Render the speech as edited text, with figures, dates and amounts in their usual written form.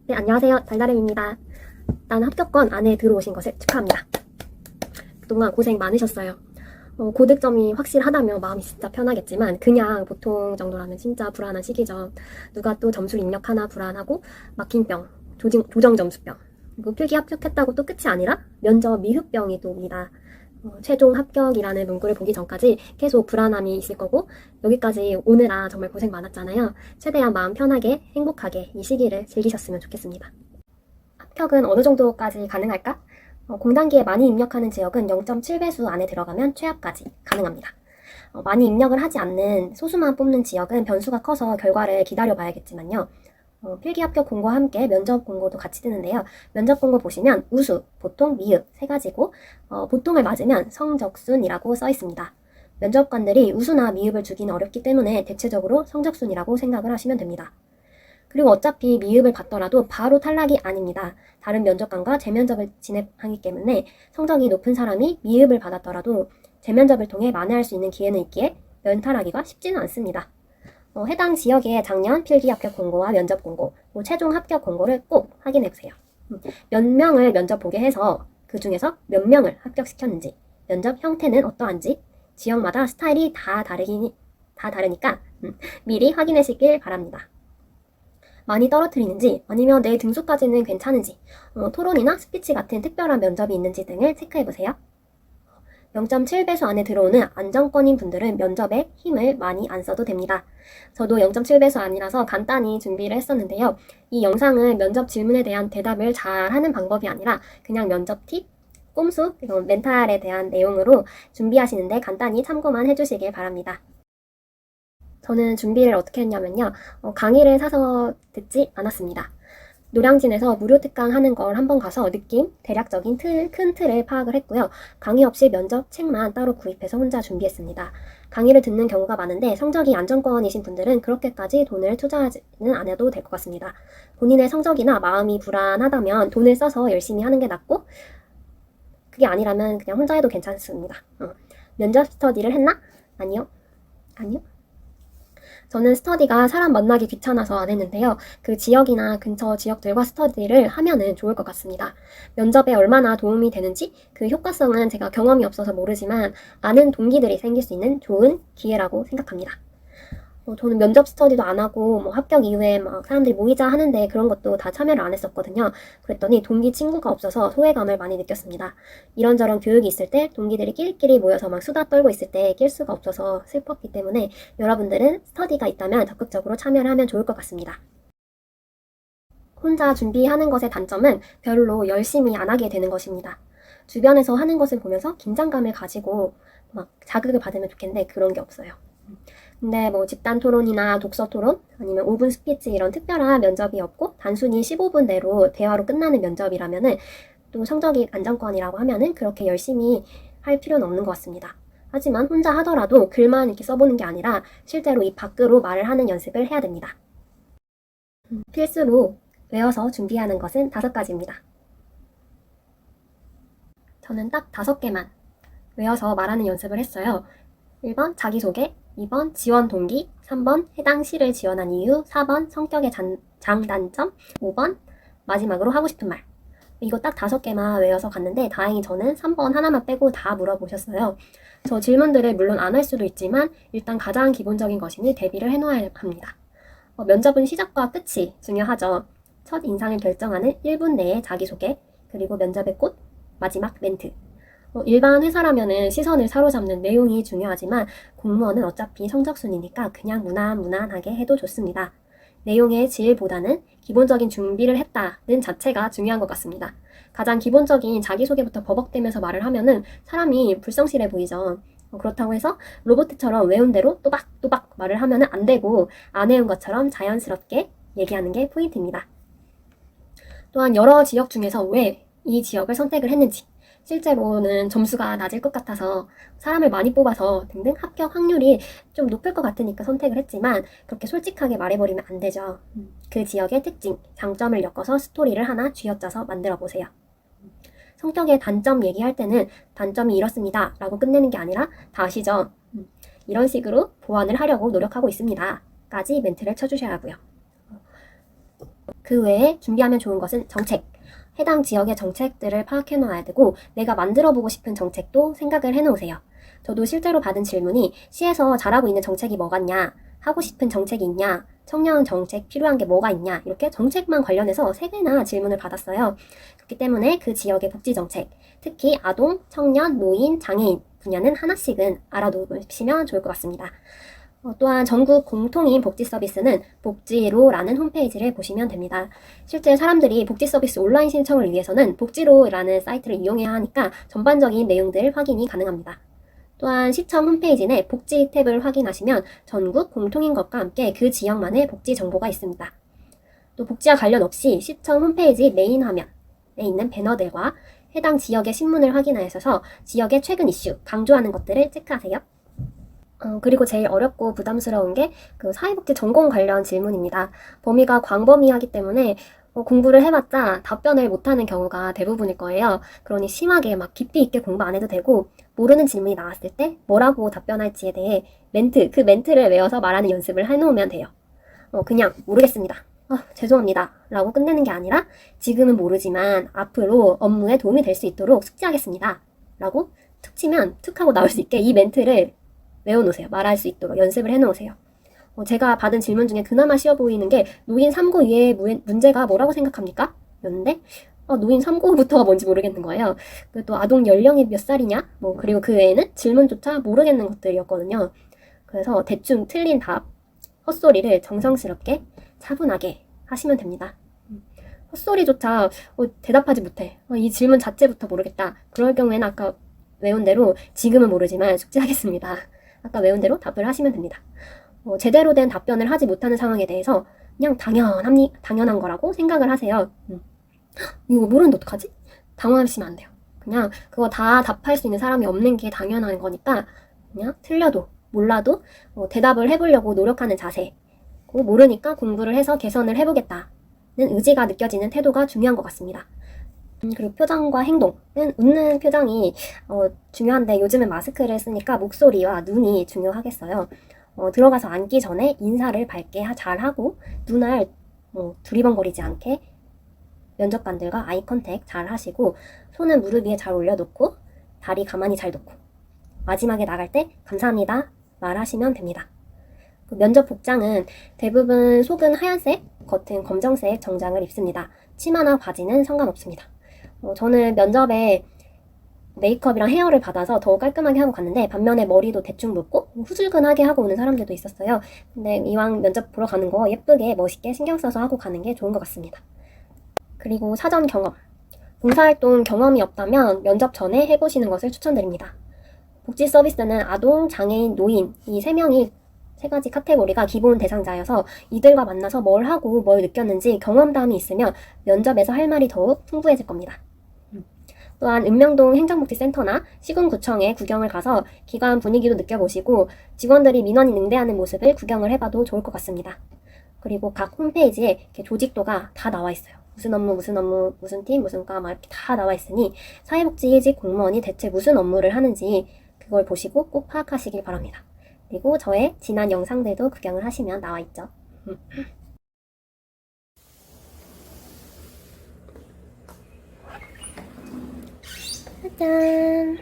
네, 안녕하세요. 달달임입니다. 나는 합격권 안에 들어오신 것을 축하합니다. 그동안 고생 많으셨어요. 고득점이 확실하다면 마음이 진짜 편하겠지만 그냥 보통 정도라면 진짜 불안한 시기죠. 누가 또 점수를 입력하나 불안하고 막힌병, 조정점수병, 그리고 필기 합격했다고 또 끝이 아니라 면접 미흡병이 또 옵니다. 최종 합격이라는 문구를 보기 전까지 계속 불안함이 있을 거고 여기까지 오느라 정말 고생 많았잖아요. 최대한 마음 편하게 행복하게 이 시기를 즐기셨으면 좋겠습니다. 합격은 어느 정도까지 가능할까? 공단기에 많이 입력하는 지역은 0.7배수 안에 들어가면 최하까지 가능합니다. 많이 입력을 하지 않는 소수만 뽑는 지역은 변수가 커서 결과를 기다려봐야겠지만요. 필기 합격 공고와 함께 면접 공고도 같이 뜨는데요. 면접 공고 보시면 우수, 보통, 미흡 세 가지고 보통을 맞으면 성적순이라고 써 있습니다. 면접관들이 우수나 미흡을 주기는 어렵기 때문에 대체적으로 성적순이라고 생각을 하시면 됩니다. 그리고 어차피 미흡을 받더라도 바로 탈락이 아닙니다. 다른 면접관과 재면접을 진행하기 때문에 성적이 높은 사람이 미흡을 받았더라도 재면접을 통해 만회할 수 있는 기회는 있기에 면탈하기가 쉽지는 않습니다. 해당 지역의 작년 필기 합격 공고와 면접 공고, 최종 합격 공고를 꼭 확인해보세요. 몇 명을 면접 보게 해서 그 중에서 몇 명을 합격시켰는지, 면접 형태는 어떠한지, 지역마다 스타일이 다 다르니까 미리 확인하시길 바랍니다. 많이 떨어뜨리는지 아니면 내 등수까지는 괜찮은지, 토론이나 스피치 같은 특별한 면접이 있는지 등을 체크해보세요. 0.7배수 안에 들어오는 안정권인 분들은 면접에 힘을 많이 안 써도 됩니다. 저도 0.7배수 아니라서 간단히 준비를 했었는데요. 이 영상은 면접 질문에 대한 대답을 잘 하는 방법이 아니라 그냥 면접 팁, 꼼수, 멘탈에 대한 내용으로 준비하시는데 간단히 참고만 해주시길 바랍니다. 저는 준비를 어떻게 했냐면요. 강의를 사서 듣지 않았습니다. 노량진에서 무료 특강 하는 걸 한번 가서 느낌, 대략적인 큰 틀을 파악을 했고요. 강의 없이 면접 책만 따로 구입해서 혼자 준비했습니다. 강의를 듣는 경우가 많은데 성적이 안정권이신 분들은 그렇게까지 돈을 투자하지는 않아도 될 것 같습니다. 본인의 성적이나 마음이 불안하다면 돈을 써서 열심히 하는 게 낫고 그게 아니라면 그냥 혼자 해도 괜찮습니다. 면접 스터디를 했나? 아니요. 저는 스터디가 사람 만나기 귀찮아서 안 했는데요. 그 지역이나 근처 지역들과 스터디를 하면은 좋을 것 같습니다. 면접에 얼마나 도움이 되는지 그 효과성은 제가 경험이 없어서 모르지만 아는 동기들이 생길 수 있는 좋은 기회라고 생각합니다. 저는 면접 스터디도 안 하고 합격 이후에 막 사람들이 모이자 하는데 그런 것도 다 참여를 안 했었거든요. 그랬더니 동기 친구가 없어서 소외감을 많이 느꼈습니다. 이런저런 교육이 있을 때 동기들이 끼리끼리 모여서 막 수다 떨고 있을 때 낄 수가 없어서 슬펐기 때문에 여러분들은 스터디가 있다면 적극적으로 참여를 하면 좋을 것 같습니다. 혼자 준비하는 것의 단점은 별로 열심히 안 하게 되는 것입니다. 주변에서 하는 것을 보면서 긴장감을 가지고 막 자극을 받으면 좋겠는데 그런 게 없어요. 근데 집단 토론이나 독서 토론 아니면 5분 스피치 이런 특별한 면접이 없고 단순히 15분 내로 대화로 끝나는 면접이라면은 또 성적이 안정권이라고 하면은 그렇게 열심히 할 필요는 없는 것 같습니다. 하지만 혼자 하더라도 글만 이렇게 써보는 게 아니라 실제로 입 밖으로 말을 하는 연습을 해야 됩니다. 필수로 외워서 준비하는 것은 5가지입니다. 저는 딱 5개만 외워서 말하는 연습을 했어요. 1번 자기소개, 2번 지원 동기, 3번 해당 시를 지원한 이유, 4번 성격의 장단점, 5번 마지막으로 하고 싶은 말. 이거 딱 5개만 외워서 갔는데 다행히 저는 3번 하나만 빼고 다 물어보셨어요. 저 질문들을 물론 안 할 수도 있지만 일단 가장 기본적인 것이니 대비를 해놓아야 합니다. 면접은 시작과 끝이 중요하죠. 첫 인상을 결정하는 1분 내의 자기소개, 그리고 면접의 꽃, 마지막 멘트. 일반 회사라면은 시선을 사로잡는 내용이 중요하지만 공무원은 어차피 성적순이니까 그냥 무난하게 해도 좋습니다. 내용의 질보다는 기본적인 준비를 했다는 자체가 중요한 것 같습니다. 가장 기본적인 자기소개부터 버벅대면서 말을 하면은 사람이 불성실해 보이죠. 그렇다고 해서 로봇처럼 외운 대로 또박또박 말을 하면은 안 되고 안 외운 것처럼 자연스럽게 얘기하는 게 포인트입니다. 또한 여러 지역 중에서 왜 이 지역을 선택을 했는지 실제로는 점수가 낮을 것 같아서 사람을 많이 뽑아서 등등 합격 확률이 좀 높을 것 같으니까 선택을 했지만 그렇게 솔직하게 말해버리면 안 되죠. 그 지역의 특징, 장점을 엮어서 스토리를 하나 쥐어짜서 만들어 보세요. 성격의 단점 얘기할 때는 단점이 이렇습니다 라고 끝내는 게 아니라 다 아시죠? 이런 식으로 보완을 하려고 노력하고 있습니다 까지 멘트를 쳐주셔야 하고요. 그 외에 준비하면 좋은 것은 정책. 해당 지역의 정책들을 파악해 놓아야 되고 내가 만들어 보고 싶은 정책도 생각을 해 놓으세요. 저도 실제로 받은 질문이 시에서 잘하고 있는 정책이 뭐겠냐, 하고 싶은 정책이 있냐, 청년 정책 필요한 게 뭐가 있냐, 이렇게 정책만 관련해서 3개나 질문을 받았어요. 그렇기 때문에 그 지역의 복지 정책, 특히 아동, 청년, 노인, 장애인 분야는 하나씩은 알아두시면 좋을 것 같습니다. 또한 전국 공통인 복지 서비스는 복지로라는 홈페이지를 보시면 됩니다. 실제 사람들이 복지 서비스 온라인 신청을 위해서는 복지로라는 사이트를 이용해야 하니까 전반적인 내용들 확인이 가능합니다. 또한 시청 홈페이지 내 복지 탭을 확인하시면 전국 공통인 것과 함께 그 지역만의 복지 정보가 있습니다. 또 복지와 관련 없이 시청 홈페이지 메인 화면에 있는 배너들과 해당 지역의 신문을 확인하셔서 지역의 최근 이슈, 강조하는 것들을 체크하세요. 그리고 제일 어렵고 부담스러운 게 그 사회복지 전공 관련 질문입니다. 범위가 광범위하기 때문에 공부를 해봤자 답변을 못하는 경우가 대부분일 거예요. 그러니 심하게 막 깊이 있게 공부 안 해도 되고 모르는 질문이 나왔을 때 뭐라고 답변할지에 대해 그 멘트를 외워서 말하는 연습을 해놓으면 돼요. 그냥 모르겠습니다. 죄송합니다. 라고 끝내는 게 아니라 지금은 모르지만 앞으로 업무에 도움이 될 수 있도록 숙지하겠습니다. 라고 툭 치면 툭 하고 나올 수 있게 이 멘트를 외워놓으세요. 말할 수 있도록 연습을 해놓으세요. 제가 받은 질문 중에 그나마 쉬워 보이는 게 노인 3고 이외의 문제가 뭐라고 생각합니까? 였는데 노인 3고부터가 뭔지 모르겠는 거예요. 또 아동 연령이 몇 살이냐? 그리고 그 외에는 질문조차 모르겠는 것들이었거든요. 그래서 대충 틀린 답, 헛소리를 정성스럽게 차분하게 하시면 됩니다. 헛소리조차 대답하지 못해. 이 질문 자체부터 모르겠다. 그럴 경우에는 아까 외운 대로 지금은 모르지만 숙지하겠습니다. 아까 외운 대로 답을 하시면 됩니다. 제대로 된 답변을 하지 못하는 상황에 대해서 그냥 당연한 거라고 생각을 하세요. 이거 모르는데 어떡하지? 당황하시면 안 돼요. 그냥 그거 다 답할 수 있는 사람이 없는 게 당연한 거니까 그냥 틀려도 몰라도 대답을 해보려고 노력하는 자세, 모르니까 공부를 해서 개선을 해보겠다는 의지가 느껴지는 태도가 중요한 것 같습니다. 그리고 표정과 행동은 웃는 표정이 중요한데 요즘은 마스크를 쓰니까 목소리와 눈이 중요하겠어요. 들어가서 앉기 전에 인사를 밝게 잘하고 눈알 두리번거리지 않게 면접관들과 아이 컨택 잘 하시고 손은 무릎 위에 잘 올려놓고 다리 가만히 잘 놓고 마지막에 나갈 때 감사합니다 말하시면 됩니다. 면접 복장은 대부분 속은 하얀색, 겉은 검정색 정장을 입습니다. 치마나 바지는 상관없습니다. 저는 면접에 메이크업이랑 헤어를 받아서 더 깔끔하게 하고 갔는데 반면에 머리도 대충 묶고 후줄근하게 하고 오는 사람들도 있었어요. 근데 이왕 면접 보러 가는 거 예쁘게 멋있게 신경 써서 하고 가는 게 좋은 것 같습니다. 그리고 사전 경험. 봉사활동 경험이 없다면 면접 전에 해보시는 것을 추천드립니다. 복지 서비스는 아동, 장애인, 노인 이 3명이 3가지 카테고리가 기본 대상자여서 이들과 만나서 뭘 하고 뭘 느꼈는지 경험담이 있으면 면접에서 할 말이 더욱 풍부해질 겁니다. 또한 읍명동 행정복지센터나 시군구청에 구경을 가서 기관 분위기도 느껴보시고 직원들이 민원인 응대하는 모습을 구경을 해봐도 좋을 것 같습니다. 그리고 각 홈페이지에 이렇게 조직도가 다 나와 있어요. 무슨 업무, 무슨 팀, 무슨 과 막 이렇게 다 나와 있으니 사회복지직 공무원이 대체 무슨 업무를 하는지 그걸 보시고 꼭 파악하시길 바랍니다. 그리고 저의 지난 영상들도 구경을 하시면 나와 있죠. 짜잔!